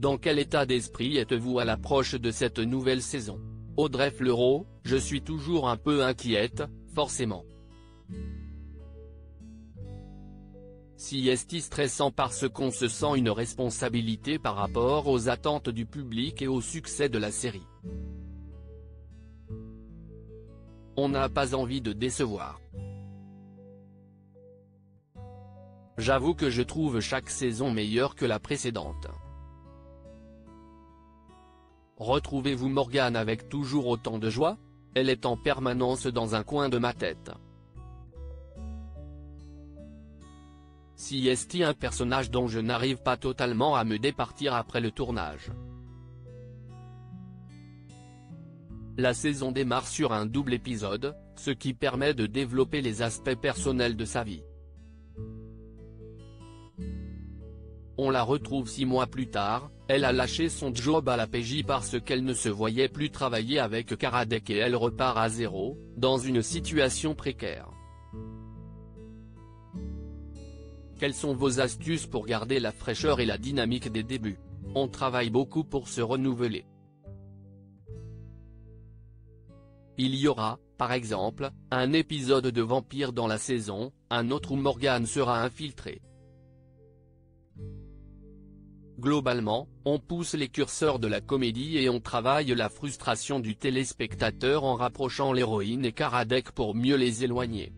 Dans quel état d'esprit êtes-vous à l'approche de cette nouvelle saison? Audrey Fleurot: je suis toujours un peu inquiète, forcément. Si est stressant parce qu'on se sent une responsabilité par rapport aux attentes du public et au succès de la série. On n'a pas envie de décevoir. J'avoue que je trouve chaque saison meilleure que la précédente. Retrouvez-vous Morgane avec toujours autant de joie? Elle est en permanence dans un coin de ma tête. Si est un personnage dont je n'arrive pas totalement à me départir après le tournage. La saison démarre sur un double épisode, ce qui permet de développer les aspects personnels de sa vie. On la retrouve 6 mois plus tard, elle a lâché son job à la PJ parce qu'elle ne se voyait plus travailler avec Karadec et elle repart à zéro, dans une situation précaire. Quelles sont vos astuces pour garder la fraîcheur et la dynamique des débuts? On travaille beaucoup pour se renouveler. Il y aura, par exemple, un épisode de vampire dans la saison, un autre où Morgane sera infiltrée. Globalement, on pousse les curseurs de la comédie et on travaille la frustration du téléspectateur en rapprochant l'héroïne et Karadec pour mieux les éloigner.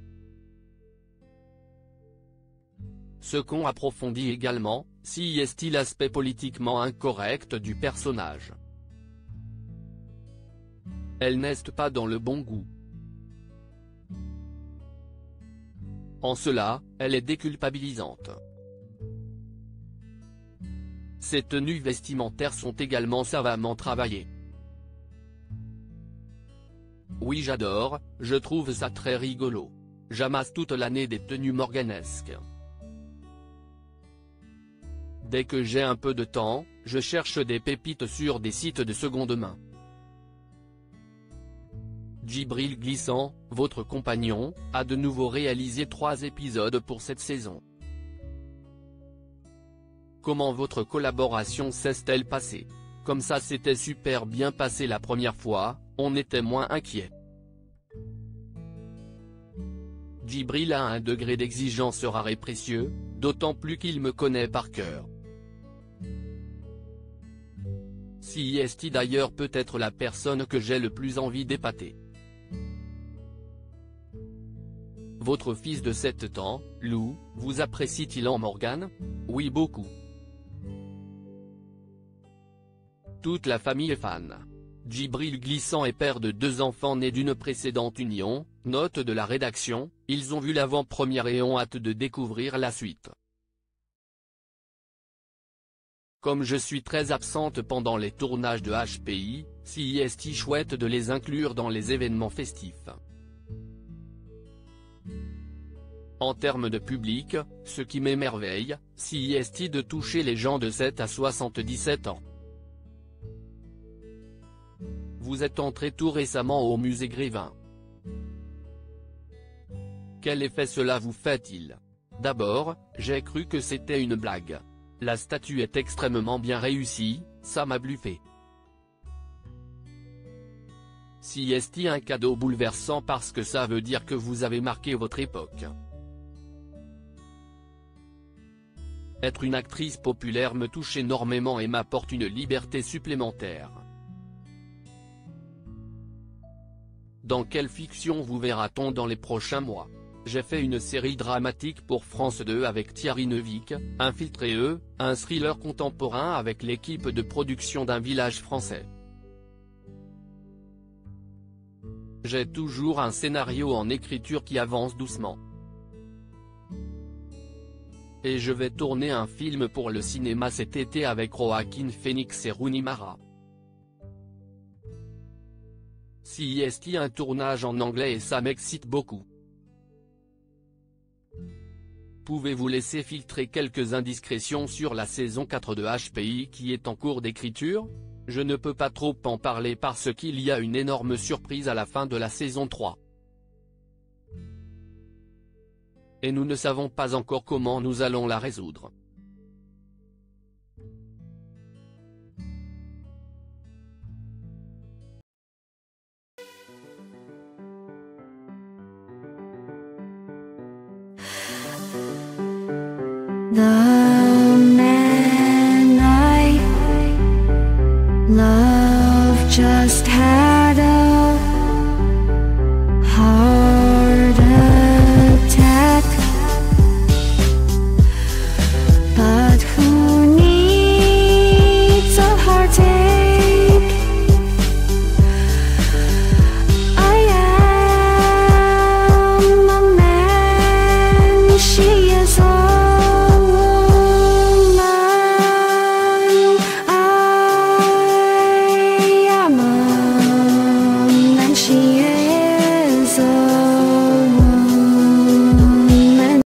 Ce qu'on approfondit également, si est-il l'aspect politiquement incorrect du personnage. Elle n'est pas dans le bon goût. En cela, elle est déculpabilisante. Ses tenues vestimentaires sont également savamment travaillées. Oui, j'adore, je trouve ça très rigolo. J'amasse toute l'année des tenues morganesques. Dès que j'ai un peu de temps, je cherche des pépites sur des sites de seconde main. Djibril Glissant, votre compagnon, a de nouveau réalisé 3 épisodes pour cette saison. Comment votre collaboration s'est-elle passée? Comme ça s'était super bien passé la première fois, on était moins inquiet. Djibril a un degré d'exigence rare et précieux, d'autant plus qu'il me connaît par cœur. Si est d'ailleurs peut être la personne que j'ai le plus envie d'épater. Votre fils de 7 ans, Lou, vous apprécie-t-il en Morgane? Oui, beaucoup. Toute la famille est fan. Djibril Glissant est père de 2 enfants nés d'une précédente union, note de la rédaction, ils ont vu l'avant-première et ont hâte de découvrir la suite. Comme je suis très absente pendant les tournages de HPI, si est chouette de les inclure dans les événements festifs. En termes de public, ce qui m'émerveille, si est de toucher les gens de 7 à 77 ans. Vous êtes entré tout récemment au musée Grévin. Quel effet cela vous fait-il? D'abord, j'ai cru que c'était une blague. La statue est extrêmement bien réussie, ça m'a bluffé. Si est un cadeau bouleversant parce que ça veut dire que vous avez marqué votre époque. Être une actrice populaire me touche énormément et m'apporte une liberté supplémentaire. Dans quelle fiction vous verra-t-on dans les prochains mois? J'ai fait une série dramatique pour France 2 avec Thierry Neuvik, Infiltré, un thriller contemporain avec l'équipe de production d'Un Village Français. J'ai toujours un scénario en écriture qui avance doucement. Et je vais tourner un film pour le cinéma cet été avec Joaquin Phoenix et Rooney Mara. Si est un tournage en anglais et ça m'excite beaucoup. Pouvez-vous laisser filtrer quelques indiscrétions sur la saison 4 de HPI qui est en cours d'écriture? Je ne peux pas trop en parler parce qu'il y a une énorme surprise à la fin de la saison 3. Et nous ne savons pas encore comment nous allons la résoudre. The